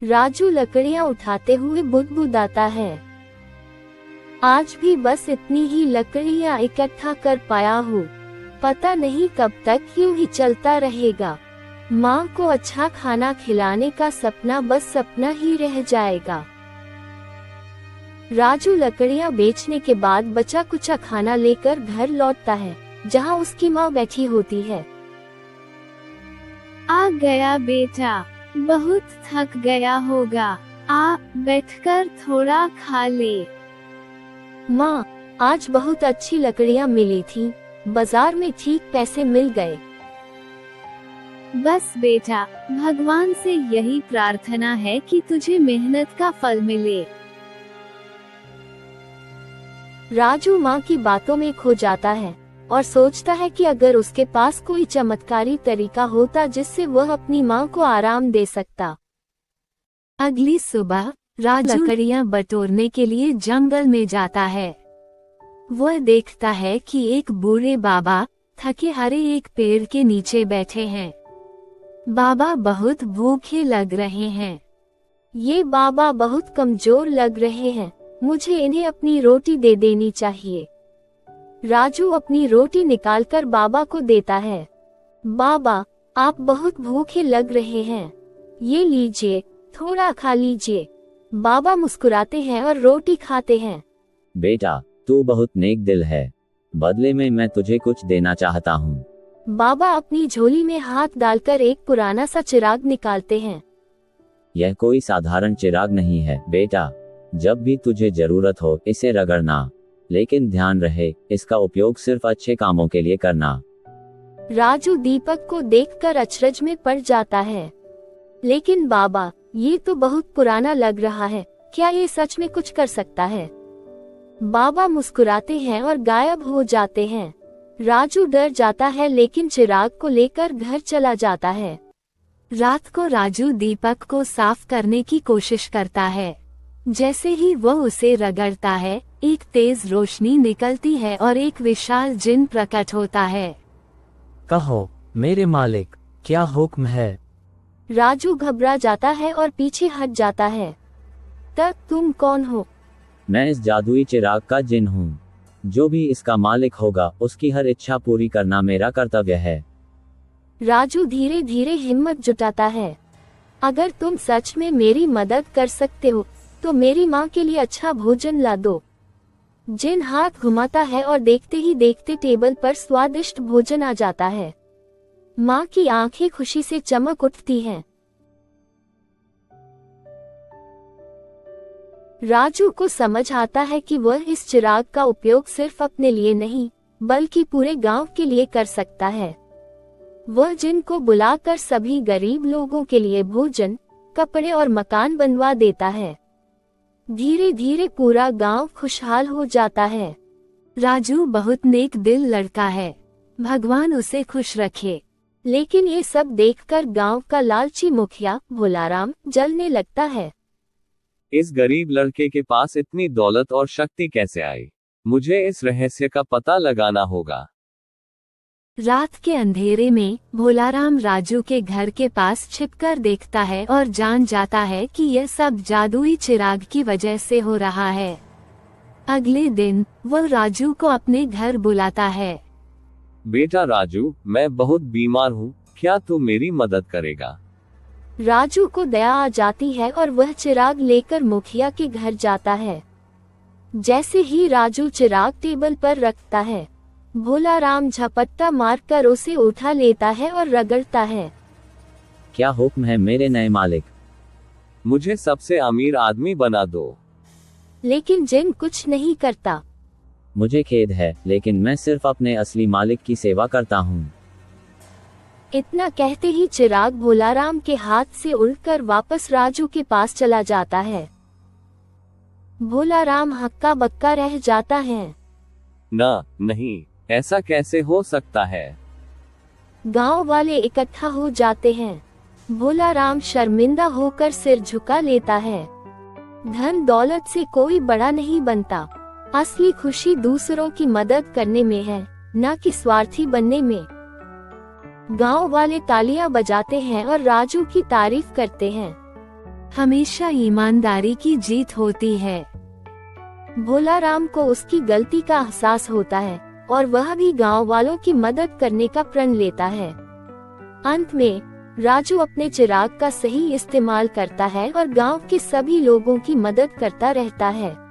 राजू लकड़ियां उठाते हुए बुदबुदाता है। आज भी बस इतनी ही लकड़ियां इकट्ठा कर पाया हूँ। पता नहीं कब तक यूं ही चलता रहेगा। माँ को अच्छा खाना खिलाने का सपना बस सपना ही रह जाएगा। राजू लकड़ियां बेचने के बाद बचा कुचा खाना लेकर घर लौटता है, जहाँ उसकी माँ बैठी होती है। आ गया बेटा, बहुत थक गया होगा, आ बैठकर थोड़ा खा ले। माँ, आज बहुत अच्छी लकड़ियाँ मिली थी, बाजार में ठीक पैसे मिल गए। बस बेटा, भगवान से यही प्रार्थना है कि तुझे मेहनत का फल मिले। राजू माँ की बातों में खो जाता है और सोचता है कि अगर उसके पास कोई चमत्कारी तरीका होता जिससे वह अपनी माँ को आराम दे सकता। अगली सुबह राजू लकड़ियां बटोरने के लिए जंगल में जाता है। वह देखता है कि एक बूढ़े बाबा थके हारे एक पेड़ के नीचे बैठे हैं। बाबा बहुत भूखे लग रहे हैं। ये बाबा बहुत कमजोर लग रहे हैं, मुझे इन्हें अपनी रोटी दे देनी चाहिए। राजू अपनी रोटी निकालकर बाबा को देता है। बाबा, आप बहुत भूखे लग रहे हैं, ये लीजिए, थोड़ा खा लीजिए। बाबा मुस्कुराते हैं और रोटी खाते हैं। बेटा, तू बहुत नेक दिल है, बदले में मैं तुझे कुछ देना चाहता हूँ। बाबा अपनी झोली में हाथ डालकर एक पुराना सा चिराग निकालते हैं। यह कोई साधारण चिराग नहीं है बेटा, जब भी तुझे जरूरत हो इसे रगड़ना, लेकिन ध्यान रहे इसका उपयोग सिर्फ अच्छे कामों के लिए करना। राजू दीपक को देखकर अचरज में पड़ जाता है। लेकिन बाबा, ये तो बहुत पुराना लग रहा है, क्या ये सच में कुछ कर सकता है? बाबा मुस्कुराते हैं और गायब हो जाते हैं। राजू डर जाता है लेकिन चिराग को लेकर घर चला जाता है। रात को राजू दीपक को साफ करने की कोशिश करता है। जैसे ही वह उसे रगड़ता है, एक तेज रोशनी निकलती है और एक विशाल जिन प्रकट होता है। कहो मेरे मालिक, क्या हुक्म है? राजू घबरा जाता है और पीछे हट जाता है। तब तुम कौन हो? मैं इस जादुई चिराग का जिन हूँ। जो भी इसका मालिक होगा उसकी हर इच्छा पूरी करना मेरा कर्तव्य है। राजू धीरे धीरे हिम्मत जुटाता है। अगर तुम सच में मेरी मदद कर सकते हो तो मेरी माँ के लिए अच्छा भोजन ला दो। जिन हाथ घुमाता है और देखते ही देखते टेबल पर स्वादिष्ट भोजन आ जाता है। माँ की आंखें खुशी से चमक उठती हैं। राजू को समझ आता है कि वह इस चिराग का उपयोग सिर्फ अपने लिए नहीं, बल्कि पूरे गांव के लिए कर सकता है। वह जिन को बुलाकर सभी गरीब लोगों के लिए भोजन, कपड़े और मकान बनवा देता है। धीरे धीरे पूरा गांव खुशहाल हो जाता है। राजू बहुत नेक दिल लड़का है, भगवान उसे खुश रखे। लेकिन ये सब देखकर गांव का लालची मुखिया भोलाराम जलने लगता है। इस गरीब लड़के के पास इतनी दौलत और शक्ति कैसे आई? मुझे इस रहस्य का पता लगाना होगा। रात के अंधेरे में भोलाराम राजू के घर के पास छिपकर देखता है और जान जाता है कि यह सब जादुई चिराग की वजह से हो रहा है। अगले दिन वह राजू को अपने घर बुलाता है। बेटा राजू, मैं बहुत बीमार हूँ, क्या तू मेरी मदद करेगा? राजू को दया आ जाती है और वह चिराग लेकर मुखिया के घर जाता है। जैसे ही राजू चिराग टेबल पर रखता है, भोलाराम झपट्टा मारकर उसे उठा लेता है और रगड़ता है। क्या हुक्म है मेरे नए मालिक? मुझे सबसे अमीर आदमी बना दो। लेकिन जिन कुछ नहीं करता। मुझे खेद है, लेकिन मैं सिर्फ अपने असली मालिक की सेवा करता हूँ। इतना कहते ही चिराग भोलाराम के हाथ से उड़कर वापस राजू के पास चला जाता है। भोलाराम हक्का बक्का रह जाता है। नहीं, ऐसा कैसे हो सकता है? गांव वाले इकट्ठा हो जाते हैं। भोलाराम शर्मिंदा होकर सिर झुका लेता है। धन दौलत से कोई बड़ा नहीं बनता। असली खुशी दूसरों की मदद करने में है, न कि स्वार्थी बनने में। गांव वाले तालियां बजाते हैं और राजू की तारीफ करते हैं। हमेशा ईमानदारी की जीत होती है। भोला राम को उसकी गलती का एहसास होता है और वह भी गांव वालों की मदद करने का प्रण लेता है। अंत में राजू अपने चिराग का सही इस्तेमाल करता है और गांव के सभी लोगों की मदद करता रहता है।